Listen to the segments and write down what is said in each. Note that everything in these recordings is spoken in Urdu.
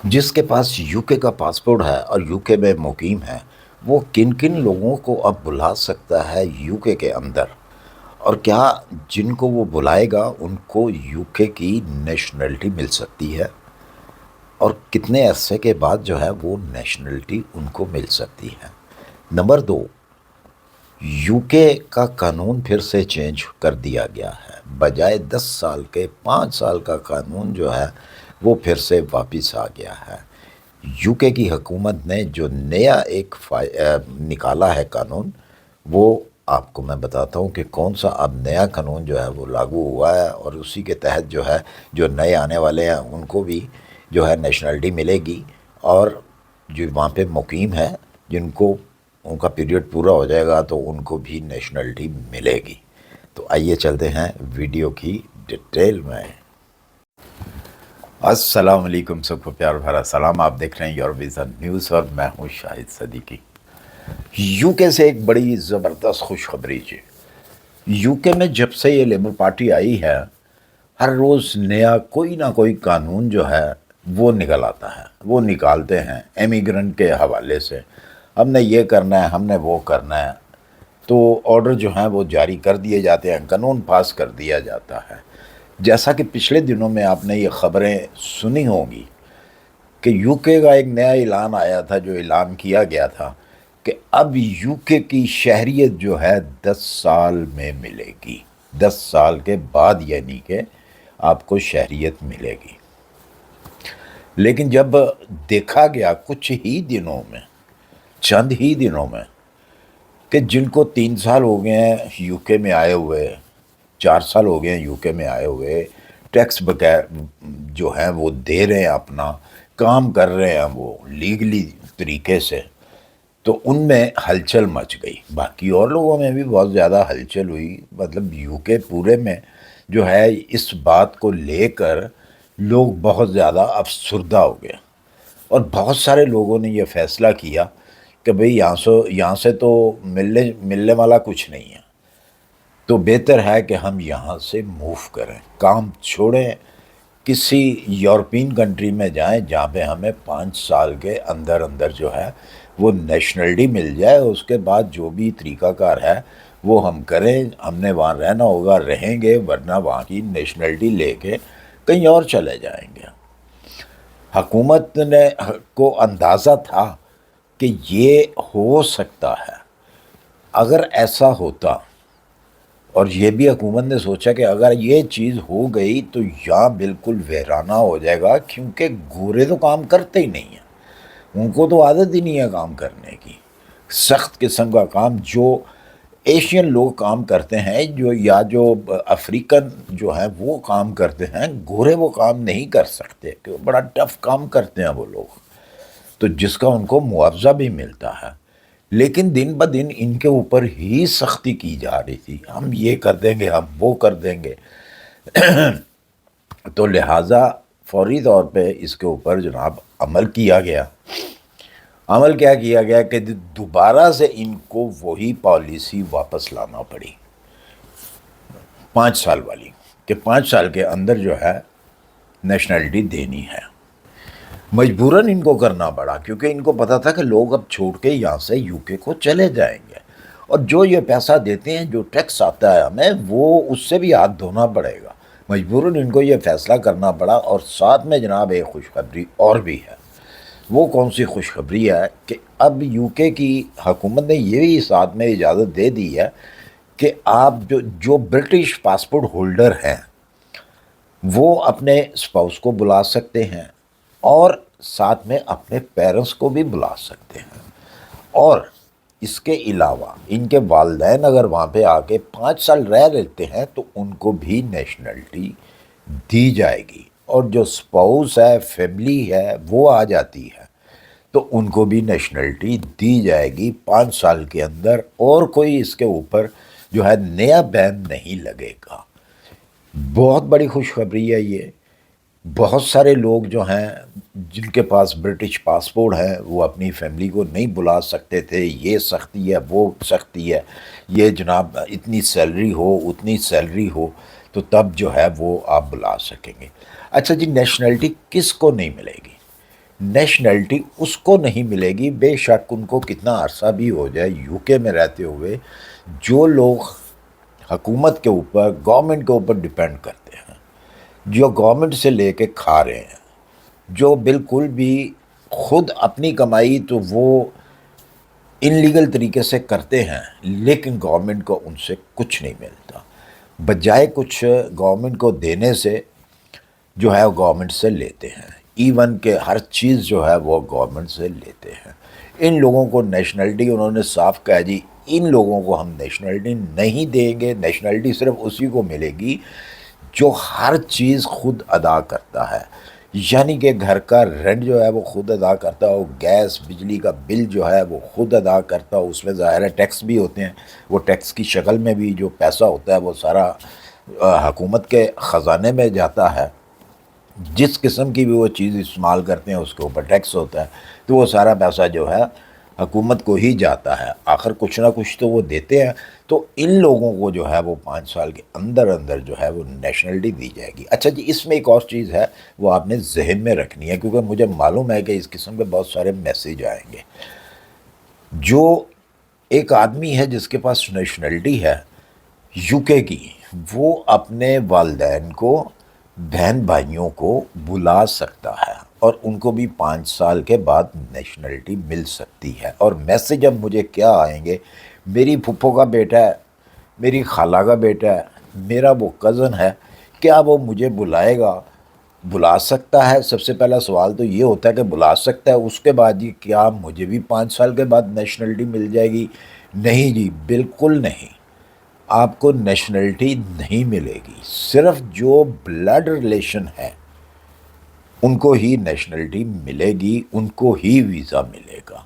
جس کے پاس یو کے کا پاسپورٹ ہے اور یو کے میں مقیم ہے، وہ کن کن لوگوں کو اب بلا سکتا ہے یو کے اندر؟ اور کیا جن کو وہ بلائے گا ان کو یو کے کی نیشنلٹی مل سکتی ہے؟ اور کتنے عرصے کے بعد جو ہے وہ نیشنلٹی ان کو مل سکتی ہے؟ نمبر دو، یو کے کا قانون پھر سے چینج کر دیا گیا ہے، بجائے 10 سال کے 5 سال کا قانون جو ہے وہ پھر سے واپس آ گیا ہے۔ یو کے کی حکومت نے جو نیا ایک نکالا ہے قانون، وہ آپ کو میں بتاتا ہوں کہ کون سا اب نیا قانون جو ہے وہ لاگو ہوا ہے، اور اسی کے تحت جو ہے جو نئے آنے والے ہیں ان کو بھی جو ہے نیشنلٹی ملے گی، اور جو وہاں پہ مقیم ہے جن کو ان کا پیریڈ پورا ہو جائے گا تو ان کو بھی نیشنلٹی ملے گی۔ تو آئیے چلتے ہیں ویڈیو کی ڈیٹیل میں۔ السلام علیکم، سب کو پیار بھرا سلام، آپ دیکھ رہے ہیں یور ویژن نیوز اور میں ہوں شاہد صدیقی۔ یو کے سے ایک بڑی زبردست خوشخبری جی۔ یو کے میں جب سے یہ لیبر پارٹی آئی ہے، ہر روز نیا کوئی نہ کوئی قانون جو ہے وہ نکل آتا ہے، وہ نکالتے ہیں امیگرنٹ کے حوالے سے، ہم نے یہ کرنا ہے، ہم نے وہ کرنا ہے، تو آرڈر جو ہیں وہ جاری کر دیے جاتے ہیں، قانون پاس کر دیا جاتا ہے۔ جیسا کہ پچھلے دنوں میں آپ نے یہ خبریں سنی ہوں گی کہ یو کے کا ایک نیا اعلان آیا تھا، جو اعلان کیا گیا تھا کہ اب یو کے کی شہریت جو ہے 10 سال میں ملے گی، 10 سال کے بعد یعنی کہ آپ کو شہریت ملے گی۔ لیکن جب دیکھا گیا کچھ ہی دنوں میں، چند ہی دنوں میں، کہ جن کو 3 سال ہو گئے ہیں یو کے میں آئے ہوئے، 4 سال ہو گئے ہیں یو کے میں آئے ہوئے، ٹیکس بغیر جو ہیں وہ دے رہے ہیں، اپنا کام کر رہے ہیں وہ لیگلی طریقے سے، تو ان میں ہلچل مچ گئی۔ باقی اور لوگوں میں بھی بہت زیادہ ہلچل ہوئی، مطلب یو کے پورے میں جو ہے اس بات کو لے کر لوگ بہت زیادہ افسردہ ہو گئے، اور بہت سارے لوگوں نے یہ فیصلہ کیا کہ بھئی یہاں سے تو ملنے والا کچھ نہیں ہے، تو بہتر ہے کہ ہم یہاں سے موو کریں، کام چھوڑیں، کسی یورپین کنٹری میں جائیں جہاں پہ ہمیں 5 سال کے اندر اندر جو ہے وہ نیشنلٹی مل جائے، اس کے بعد جو بھی طریقہ کار ہے وہ ہم کریں، ہم نے وہاں رہنا ہوگا رہیں گے، ورنہ وہاں کی نیشنلٹی لے کے کہیں اور چلے جائیں گے۔ حکومت نے کو اندازہ تھا کہ یہ ہو سکتا ہے۔ اگر ایسا ہوتا، اور یہ بھی حکومت نے سوچا کہ اگر یہ چیز ہو گئی تو یہاں بالکل ویرانہ ہو جائے گا، کیونکہ گورے تو کام کرتے ہی نہیں ہیں، ان کو تو عادت ہی نہیں ہے کام کرنے کی، سخت قسم کا کام جو ایشین لوگ کام کرتے ہیں، جو افریقن جو ہیں وہ کام کرتے ہیں، گورے وہ کام نہیں کر سکتے، کہ بڑا ٹف کام کرتے ہیں وہ لوگ، تو جس کا ان کو معاوضہ بھی ملتا ہے۔ لیکن دن بہ دن ان کے اوپر ہی سختی کی جا رہی تھی، ہم یہ کر دیں گے، ہم وہ کر دیں گے، تو لہٰذا فوری طور پہ اس کے اوپر جناب عمل کیا گیا۔ عمل کیا کیا گیا کہ دوبارہ سے ان کو وہی پالیسی واپس لانا پڑی، 5 سال والی، کہ 5 سال کے اندر جو ہے نیشنلٹی دینی ہے۔ مجبوراً ان کو کرنا پڑا، کیونکہ ان کو پتا تھا کہ لوگ اب چھوڑ کے یہاں سے یو کے کو چلے جائیں گے، اور جو یہ پیسہ دیتے ہیں، جو ٹیکس آتا ہے ہمیں، وہ اس سے بھی ہاتھ دھونا پڑے گا۔ مجبوراً ان کو یہ فیصلہ کرنا پڑا، اور ساتھ میں جناب ایک خوشخبری اور بھی ہے۔ وہ کون سی خوشخبری ہے کہ اب یو کے کی حکومت نے یہ بھی ساتھ میں اجازت دے دی ہے کہ آپ جو برٹش پاسپورٹ ہولڈر ہیں وہ اپنے اسپاؤس کو بلا سکتے ہیں، اور ساتھ میں اپنے پیرنٹس کو بھی بلا سکتے ہیں، اور اس کے علاوہ ان کے والدین اگر وہاں پہ آ کے 5 سال رہ لیتے ہیں تو ان کو بھی نیشنلٹی دی جائے گی، اور جو اسپاؤس ہے، فیملی ہے، وہ آ جاتی ہے تو ان کو بھی نیشنلٹی دی جائے گی 5 سال کے اندر، اور کوئی اس کے اوپر جو ہے نیا بین نہیں لگے گا۔ بہت بڑی خوشخبری ہے یہ۔ بہت سارے لوگ جو ہیں جن کے پاس برٹش پاسپورٹ ہے وہ اپنی فیملی کو نہیں بلا سکتے تھے، یہ سختی ہے، وہ سختی ہے، یہ جناب اتنی سیلری ہو، اتنی سیلری ہو تو تب جو ہے وہ آپ بلا سکیں گے۔ اچھا جی، نیشنلٹی کس کو نہیں ملے گی؟ نیشنلٹی اس کو نہیں ملے گی، بے شک ان کو کتنا عرصہ بھی ہو جائے یو کے میں رہتے ہوئے، جو لوگ حکومت کے اوپر، گورنمنٹ کے اوپر ڈپینڈ کرتے ہیں، جو گورنمنٹ سے لے کے کھا رہے ہیں، جو بالکل بھی خود اپنی کمائی تو وہ انلیگل طریقے سے کرتے ہیں، لیکن گورنمنٹ کو ان سے کچھ نہیں ملتا، بجائے کچھ گورنمنٹ کو دینے سے جو ہے وہ گورنمنٹ سے لیتے ہیں، ایون کہ ہر چیز جو ہے وہ گورنمنٹ سے لیتے ہیں۔ ان لوگوں کو نیشنلٹی انہوں نے صاف کہا جی ان لوگوں کو ہم نیشنلٹی نہیں دیں گے، نیشنلٹی صرف اسی کو ملے گی جو ہر چیز خود ادا کرتا ہے، یعنی کہ گھر کا رینٹ جو ہے وہ خود ادا کرتا ہو، گیس بجلی کا بل جو ہے وہ خود ادا کرتا ہو، اس میں ظاہر ہے ٹیکس بھی ہوتے ہیں، وہ ٹیکس کی شکل میں بھی جو پیسہ ہوتا ہے وہ سارا حکومت کے خزانے میں جاتا ہے، جس قسم کی بھی وہ چیز استعمال کرتے ہیں اس کے اوپر ٹیکس ہوتا ہے، تو وہ سارا پیسہ جو ہے حکومت کو ہی جاتا ہے، آخر کچھ نہ کچھ تو وہ دیتے ہیں۔ تو ان لوگوں کو جو ہے وہ 5 سال کے اندر اندر جو ہے وہ نیشنلٹی دی جائے گی۔ اچھا جی، اس میں ایک اور چیز ہے وہ آپ نے ذہن میں رکھنی ہے، کیونکہ مجھے معلوم ہے کہ اس قسم کے بہت سارے میسیج آئیں گے۔ جو ایک آدمی ہے جس کے پاس نیشنلٹی ہے یو کے کی، وہ اپنے والدین کو، بہن بھائیوں کو بلا سکتا ہے، اور ان کو بھی 5 سال کے بعد نیشنلٹی مل سکتی ہے۔ اور میسیج اب مجھے کیا آئیں گے، میری پھپھو کا بیٹا ہے، میری خالہ کا بیٹا ہے، میرا وہ کزن ہے، کیا وہ مجھے بلائے گا؟ بلا سکتا ہے؟ سب سے پہلا سوال تو یہ ہوتا ہے کہ بلا سکتا ہے، اس کے بعد یہ کیا مجھے بھی 5 سال کے بعد نیشنلٹی مل جائے گی؟ نہیں جی، بالکل نہیں، آپ کو نیشنلٹی نہیں ملے گی، صرف جو بلڈ ریلیشن ہے ان کو ہی نیشنلٹی ملے گی، ان کو ہی ویزا ملے گا،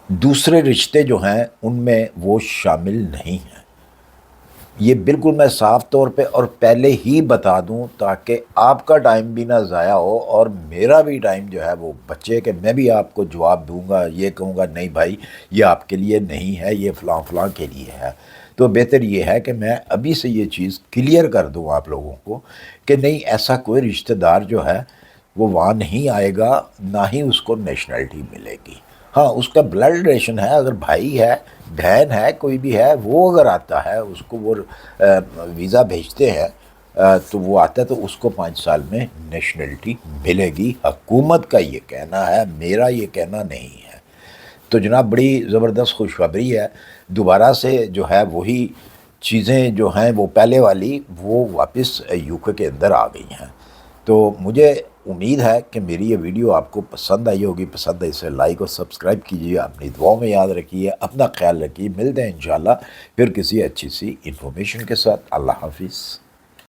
دوسرے رشتے جو ہیں ان میں وہ شامل نہیں ہیں۔ یہ بالکل میں صاف طور پہ اور پہلے ہی بتا دوں تاکہ آپ کا ٹائم بھی نہ ضائع ہو اور میرا بھی ٹائم جو ہے وہ بچے، کہ میں بھی آپ کو جواب دوں گا، یہ کہوں گا نہیں بھائی یہ آپ کے لیے نہیں ہے، یہ فلاں فلاں کے لیے ہے۔ تو بہتر یہ ہے کہ میں ابھی سے یہ چیز کلیئر کر دوں آپ لوگوں کو کہ نہیں، ایسا کوئی رشتہ دار جو ہے وہ وہاں نہیں آئے گا، نہ ہی اس کو نیشنلٹی ملے گی۔ ہاں، اس کا بلڈ ریلیشن ہے، اگر بھائی ہے، بہن ہے، کوئی بھی ہے، وہ اگر آتا ہے، اس کو وہ ویزا بھیجتے ہیں تو وہ آتا ہے، تو اس کو 5 سال میں نیشنلٹی ملے گی۔ حکومت کا یہ کہنا ہے، میرا یہ کہنا نہیں ہے۔ تو جناب، بڑی زبردست خوشخبری ہے، دوبارہ سے جو ہے وہی چیزیں جو ہیں وہ پہلے والی وہ واپس یو کے اندر آ گئی ہیں۔ تو مجھے امید ہے کہ میری یہ ویڈیو آپ کو پسند آئی ہوگی، پسند ہے اسے لائک اور سبسکرائب کیجیے، اپنی دعاؤں میں یاد رکھیے، اپنا خیال رکھیے، ملتے ہیں انشاءاللہ پھر کسی اچھی سی انفارمیشن کے ساتھ۔ اللہ حافظ۔